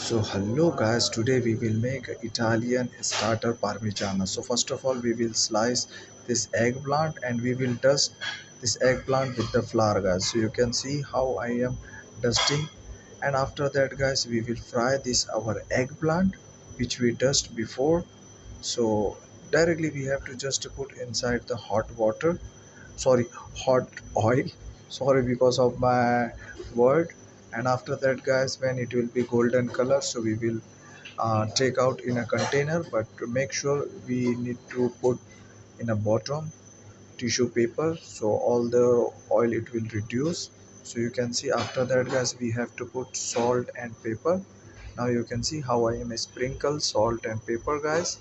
So hello guys, today we will make Italian starter parmigiana. So first of all we will slice this eggplant and we will dust this eggplant with the flour guys. So you can see how I am dusting, and after that guys we will fry this our eggplant which we dust before. So directly we have to just put inside the hot water, sorry, hot oil, sorry because of my word. And after that guys, when it will be golden color, so we will take out in a container, but to make sure we need to put in a bottom tissue paper so all the oil it will reduce. So you can see after that guys we have to put salt and pepper. Now you can see how I am sprinkle salt and pepper guys.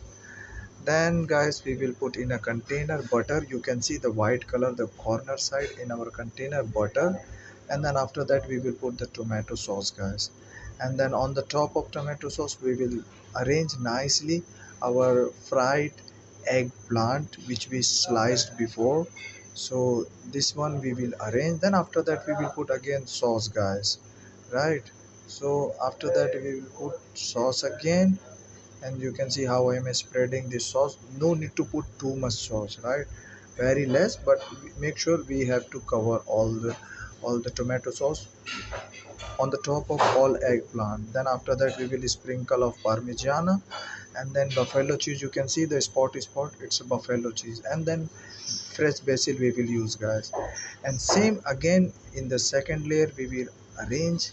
Then guys we will put in a container butter. You can see the white color, the corner side in our container butter. And then after that we will put the tomato sauce guys, and then on the top of tomato sauce we will arrange nicely our fried eggplant which we sliced before. So this one we will arrange. Then after that we will put again sauce guys, right? So after that we will put sauce again, and you can see how I am spreading this sauce. No need to put too much sauce, right? Very less, but make sure we have to cover all the tomato sauce on the top of all eggplant. Then after that we will sprinkle of parmigiana, and then buffalo cheese. You can see the spot, it's a buffalo cheese, and then fresh basil we will use guys. And same again in the second layer we will arrange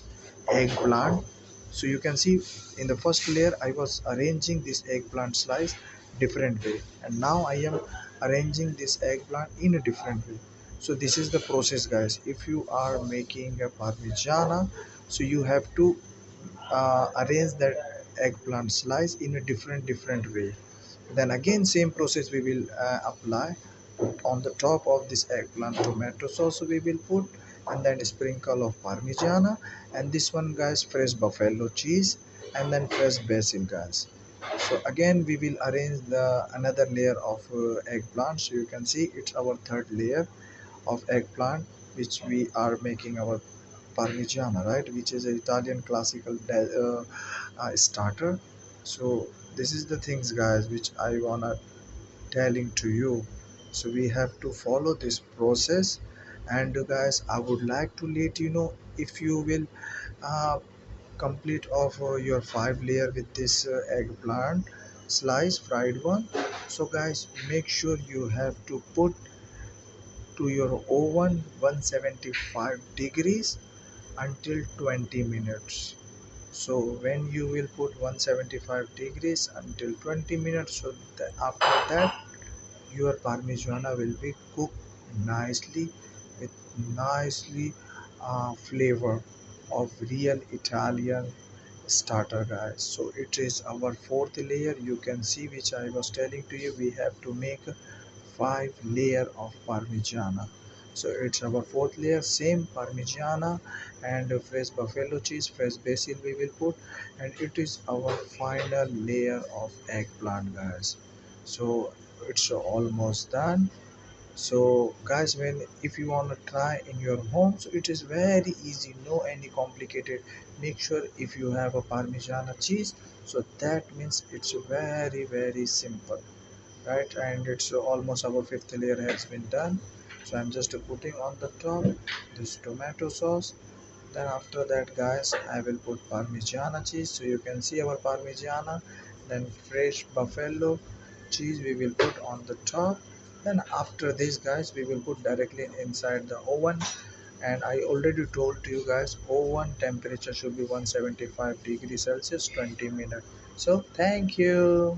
eggplant. So you can see in the first layer I was arranging this eggplant slice different way, and now I am arranging this eggplant in a different way. So this is the process guys. If you are making a parmigiana, so you have to arrange that eggplant slice in a different way. Then again same process we will apply on the top of this eggplant tomato sauce we will put, and then sprinkle of parmigiana, and this one guys fresh buffalo cheese, and then fresh basil guys. So again we will arrange the another layer of eggplant. So you can see it's our third layer of eggplant which we are making our parmigiana, right, which is an Italian classical starter. So this is the things guys which I wanna telling to you. So we have to follow this process. And guys I would like to let you know, if you will uh, complete of your 5 layer with this eggplant slice fried one, so guys make sure you have to put to your oven 175 degrees until 20 minutes. So when you will put 175 degrees until 20 minutes, so after that your parmigiana will be cooked nicely with nicely flavor of real Italian starter guys. So it is our fourth layer. You can see which I was telling to you, we have to make 5 layer of parmigiana. So it's our fourth layer, same parmigiana and fresh buffalo cheese, fresh basil we will put, and it is our final layer of eggplant guys. So it's almost done. So guys, when if you want to try in your home, so it is very easy, no any complicated. Make sure if you have a parmigiana cheese, so that means it's very simple, right? And it's almost our fifth layer has been done. So I'm just putting on the top this tomato sauce. Then after that guys I will put parmigiana cheese. So you can see our parmigiana, then fresh buffalo cheese we will put on the top. Then after this guys we will put directly inside the oven, and I already told to you guys oven temperature should be 175 degrees Celsius 20 minutes. So thank you.